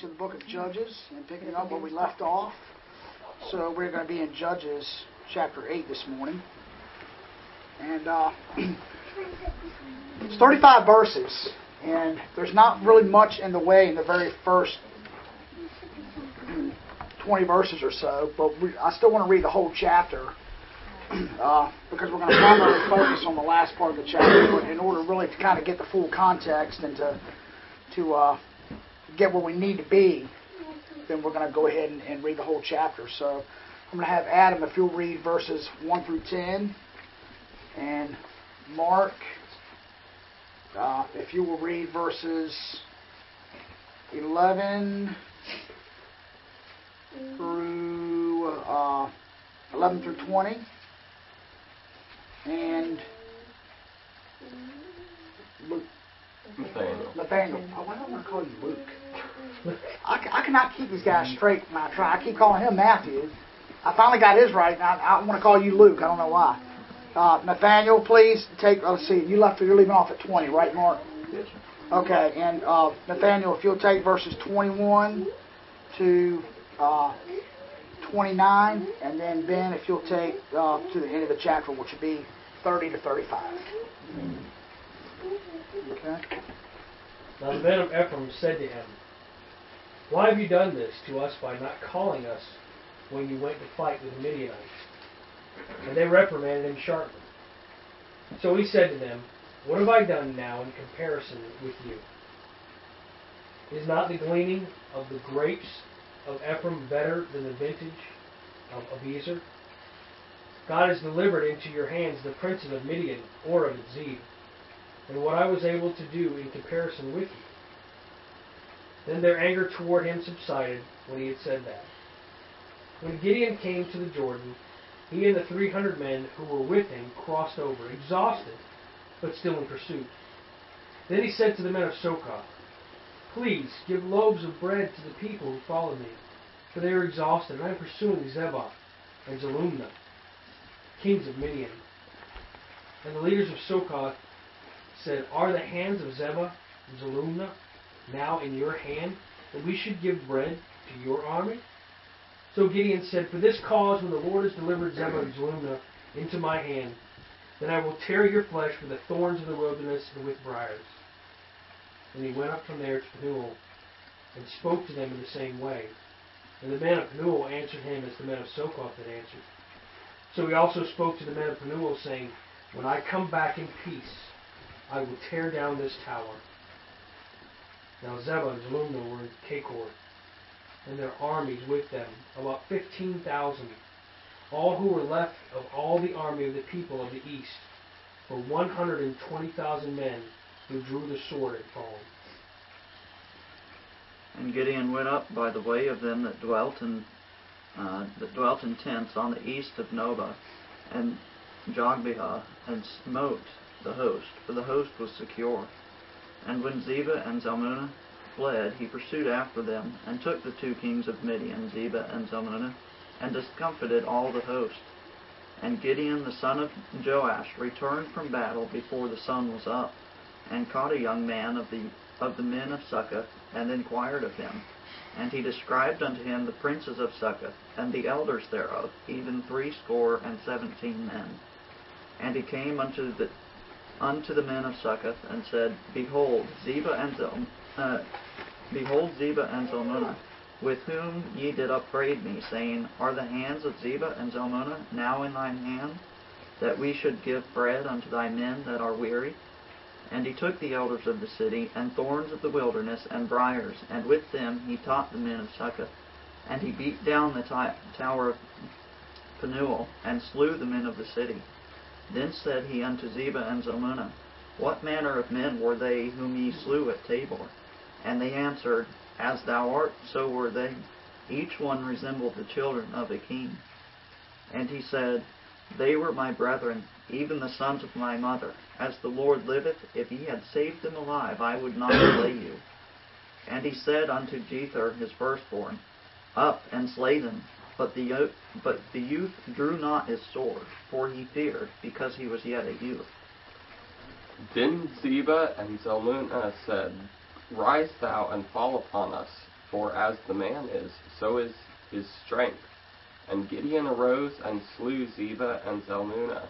to the book of Judges and picking up where we left off. So we're going to be in Judges chapter 8 this morning. And it's 35 verses. And there's not really much in the way in the very first 20 verses or so. But I still want to read the whole chapter. Because we're going to primarily focus on the last part of the chapter. But in order really to kind of get the full context and to get where we need to be, then we're going to go ahead and read the whole chapter. So I'm going to have Adam, if you'll read verses 1 through 10, and Mark, if you will read verses 11 through 20, and Luke. Nathaniel. Why do I want to call you Luke? I cannot keep these guys straight when I try. I keep calling him Matthew. I finally got his right. I want to call you Luke. I don't know why. Nathaniel, please take. Let's see. You're leaving off at 20, right, Mark? Yes, sir. Okay. And Nathaniel, if you'll take verses 21 to 29, and then Ben, if you'll take to the end of the chapter, which would be 30 to 35. Okay. Now the men of Ephraim said to him, "Why have you done this to us by not calling us when you went to fight with the Midianites?" And they reprimanded him sharply. So he said to them, "What have I done now in comparison with you? Is not the gleaning of the grapes of Ephraim better than the vintage of Abiezer? God has delivered into your hands the princes of Midian, Oreb and Zeb, and what I was able to do in comparison with you." Then their anger toward him subsided when he had said that. When Gideon came to the Jordan, he and the 300 men who were with him crossed over, exhausted, but still in pursuit. Then he said to the men of Sokoh, "Please give loaves of bread to the people who follow me, for they are exhausted, and I am pursuing Zebah and Zalmunna, kings of Midian." And the leaders of Sokoh said, "Are the hands of Zebah and Zalmunna now in your hand, that we should give bread to your army?" So Gideon said, "For this cause, when the Lord has delivered Zebah and Zalmunna into my hand, then I will tear your flesh with the thorns of the wilderness and with briars." And he went up from there to Penuel, and spoke to them in the same way. And the men of Penuel answered him as the men of Sokoh had answered. So he also spoke to the men of Penuel, saying, "When I come back in peace, I will tear down this tower." Now Zebah and Zalmunna were in Cachor, and their armies with them, about 15,000, all who were left of all the army of the people of the east, were 120,000 men who drew the sword and fallen. And Gideon went up by the way of them that dwelt in tents on the east of Nobah and Jogbehah, and smote the host, for the host was secure. And when Zebah and Zalmunna fled, he pursued after them, and took the 2 kings of Midian, Zebah and Zalmunna, and discomfited all the host. And Gideon the son of Joash returned from battle before the sun was up, and caught a young man of the men of Succoth, and inquired of him. And he described unto him the princes of Succoth, and the elders thereof, even 70 men. And he came unto the men of Succoth, and said, Behold, Zebah and Zalmunna, with whom ye did upbraid me, saying, Are the hands of Zebah and Zalmunna now in thine hand, that we should give bread unto thy men that are weary? And he took the elders of the city, and thorns of the wilderness, and briars, and with them he taught the men of Succoth. And he beat down the tower of Penuel, and slew the men of the city. Then said he unto Zebah and Zalmunna, What manner of men were they whom ye slew at Tabor? And they answered, As thou art, so were they. Each one resembled the children of a king. And he said, They were my brethren, even the sons of my mother. As the Lord liveth, if ye had saved them alive, I would not slay you. And he said unto Jether his firstborn, Up and slay them. But the youth drew not his sword, for he feared, because he was yet a youth. Then Zebah and Zalmunna said, Rise thou and fall upon us, for as the man is, so is his strength. And Gideon arose and slew Zebah and Zalmunna,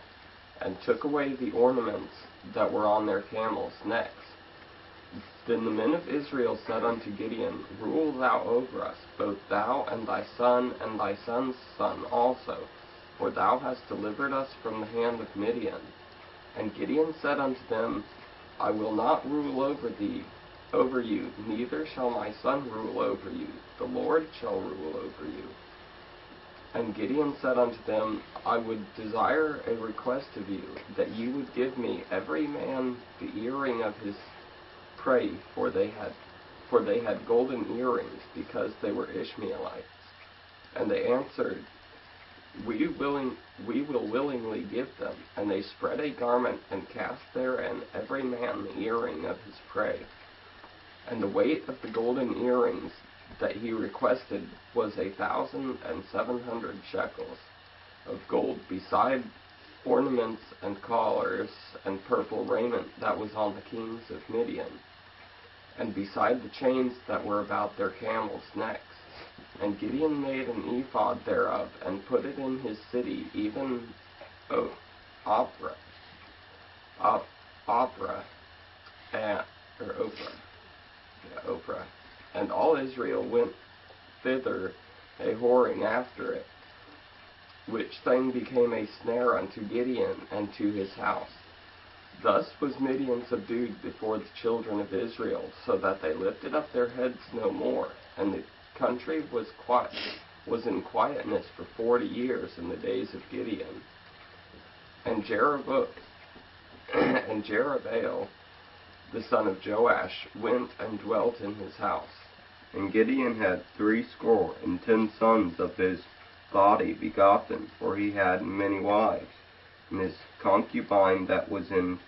and took away the ornaments that were on their camels' necks. Then the men of Israel said unto Gideon, Rule thou over us, both thou and thy son's son also, for thou hast delivered us from the hand of Midian. And Gideon said unto them, I will not rule over you, neither shall my son rule over you. The Lord shall rule over you. And Gideon said unto them, I would desire a request of you, that ye would give me every man the earring of his prey, for they had golden earrings, because they were Ishmaelites. And they answered, We will willingly give them. And they spread a garment, and cast therein every man the earring of his prey. And the weight of the golden earrings that he requested was 1,700 shekels of gold, beside ornaments and collars and purple raiment that was on the kings of Midian, and beside the chains that were about their camels' necks. And Gideon made an ephod thereof, and put it in his city, even Ophrah, and all Israel went thither a whoring after it, which thing became a snare unto Gideon and to his house. Thus was Midian subdued before the children of Israel, so that they lifted up their heads no more, and the country was in quietness for 40 years in the days of Gideon. And Jerubbaal, the son of Joash, went and dwelt in his house. And Gideon had 70 sons of his body begotten, for he had many wives. And his concubine that was in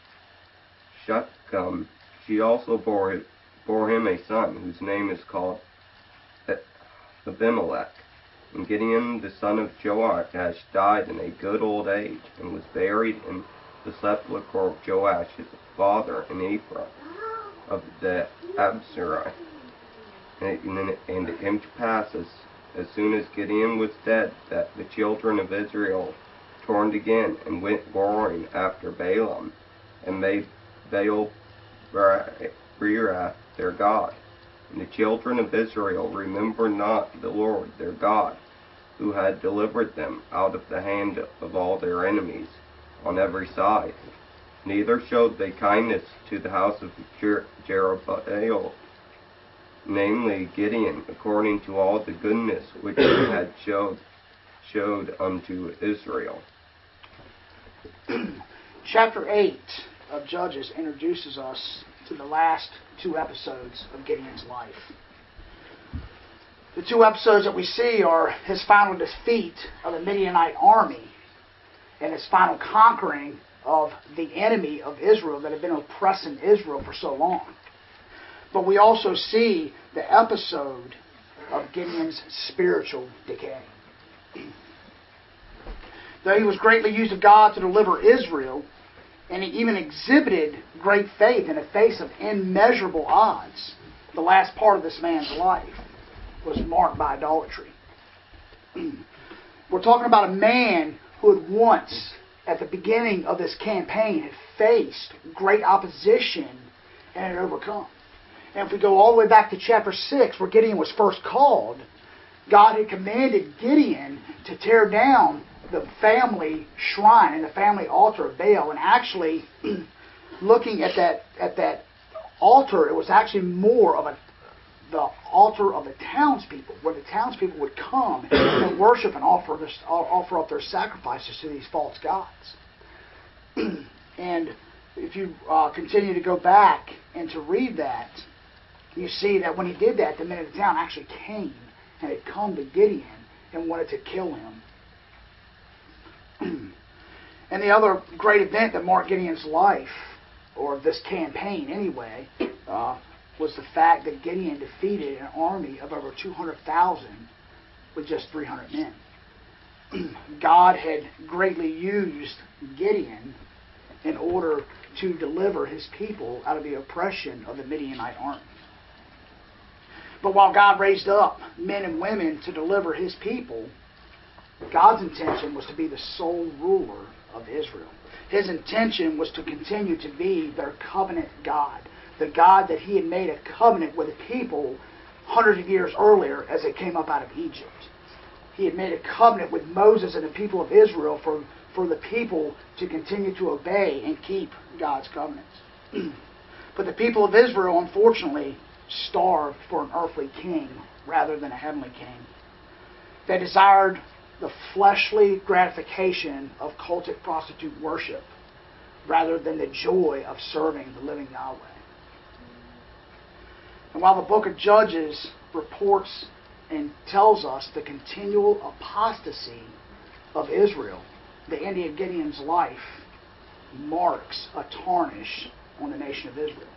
Shechem, she also bore him a son, whose name is called Abimelech. And Gideon the son of Joash died in a good old age, and was buried in the sepulchre of Joash his father in Ephraim of the Absarai. And it came to pass, as soon as Gideon was dead, that the children of Israel turned again, and went warring after Balaam, and made Baal their god. And the children of Israel remembered not the Lord their God, who had delivered them out of the hand of all their enemies on every side. Neither showed they kindness to the house of Jerubbaal, namely Gideon, according to all the goodness which he had showed unto Israel. Chapter 8 of Judges introduces us to the last 2 episodes of Gideon's life. The 2 episodes that we see are his final defeat of the Midianite army and his final conquering of the enemy of Israel that had been oppressing Israel for so long. But we also see the episode of Gideon's spiritual decay. Though he was greatly used of God to deliver Israel, and he even exhibited great faith in the face of immeasurable odds, the last part of this man's life was marked by idolatry. We're talking about a man who had once, at the beginning of this campaign, had faced great opposition and had overcome. And if we go all the way back to chapter 6, where Gideon was first called, God had commanded Gideon to tear down the family shrine and the family altar of Baal. And actually, looking at that altar, it was actually more of the altar of the townspeople, where the townspeople would come and worship and offer up their sacrifices to these false gods. And if you continue to go back and to read that, you see that when he did that, the men of the town actually came and had come to Gideon and wanted to kill him. And the other great event that marked Gideon's life, or this campaign anyway, was the fact that Gideon defeated an army of over 200,000 with just 300 men. God had greatly used Gideon in order to deliver his people out of the oppression of the Midianite army. But while God raised up men and women to deliver His people, God's intention was to be the sole ruler of Israel. His intention was to continue to be their covenant God, the God that He had made a covenant with the people hundreds of years earlier as they came up out of Egypt. He had made a covenant with Moses and the people of Israel for the people to continue to obey and keep God's covenants. But the people of Israel, unfortunately, starved for an earthly king rather than a heavenly king. They desired the fleshly gratification of cultic prostitute worship rather than the joy of serving the living Yahweh. And while the book of Judges reports and tells us the continual apostasy of Israel, the end of Gideon's life marks a tarnish on the nation of Israel.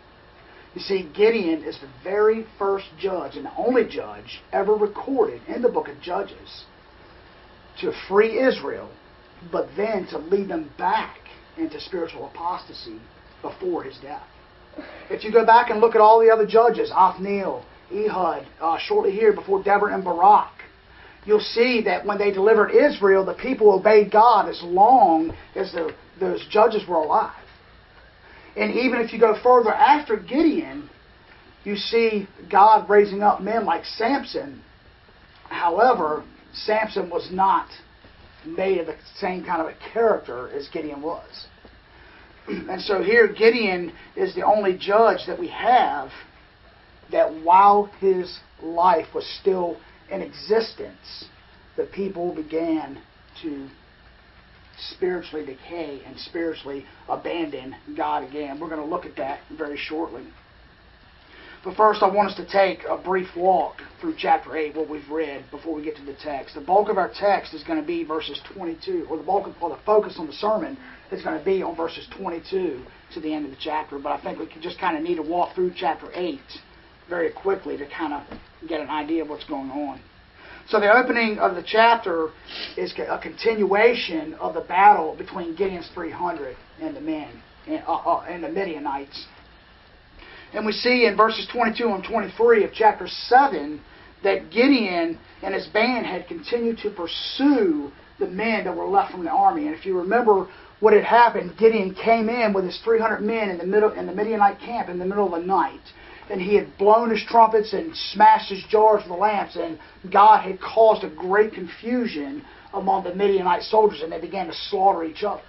You see, Gideon is the very first judge and the only judge ever recorded in the book of Judges to free Israel, but then to lead them back into spiritual apostasy before his death. If you go back and look at all the other judges, Othniel, Ehud, shortly here before Deborah and Barak, you'll see that when they delivered Israel, the people obeyed God as long as those judges were alive. And even if you go further after Gideon, you see God raising up men like Samson. However, Samson was not made of the same kind of a character as Gideon was. And so here Gideon is the only judge that we have that while his life was still in existence, the people began to spiritually decay and spiritually abandon God again. We're going to look at that very shortly. But first I want us to take a brief walk through chapter 8, what we've read, before we get to the text. The bulk of our text is going to be verses 22, or the focus on the sermon is going to be on verses 22 to the end of the chapter. But I think we just kind of need to walk through chapter 8 very quickly to kind of get an idea of what's going on. So the opening of the chapter is a continuation of the battle between Gideon's 300 and the men and the Midianites. And we see in verses 22 and 23 of chapter 7 that Gideon and his band had continued to pursue the men that were left from the army. And if you remember what had happened, Gideon came in with his 300 men in the Midianite camp in the middle of the night. And he had blown his trumpets and smashed his jars with the lamps, and God had caused a great confusion among the Midianite soldiers, and they began to slaughter each other.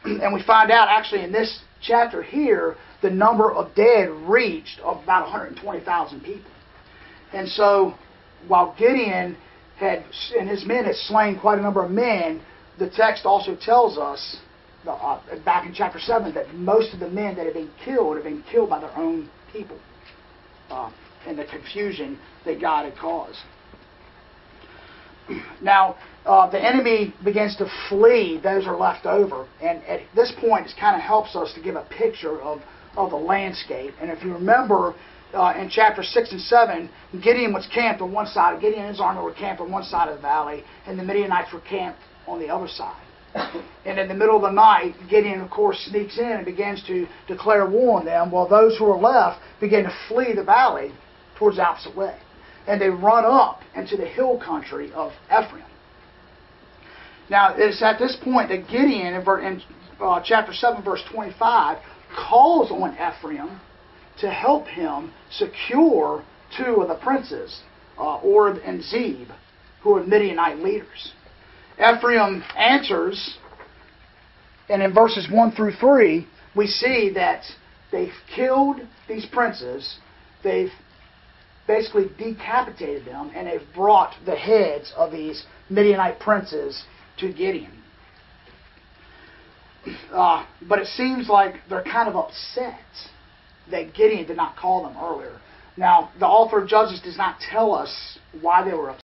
And we find out actually in this chapter here, the number of dead reached about 120,000 people. And so while Gideon and his men had slain quite a number of men, the text also tells us back in chapter 7 that most of the men that had been killed by their own people and the confusion that God had caused. Now, the enemy begins to flee those who are left over. And at this point, it kind of helps us to give a picture of the landscape. And if you remember, in chapter 6 and 7, Gideon was camped on one side. Gideon and his army were camped on one side of the valley, and the Midianites were camped on the other side. And in the middle of the night, Gideon, of course, sneaks in and begins to declare war on them, while those who are left begin to flee the valley towards the opposite way. And they run up into the hill country of Ephraim. Now, it's at this point that Gideon, in chapter 7, verse 25, calls on Ephraim to help him secure two of the princes, Oreb and Zeb, who are Midianite leaders. Ephraim answers, and in verses 1 through 3, we see that they've killed these princes, they've basically decapitated them, and they've brought the heads of these Midianite princes to Gideon. But it seems like they're kind of upset that Gideon did not call them earlier. Now, the author of Judges does not tell us why they were upset.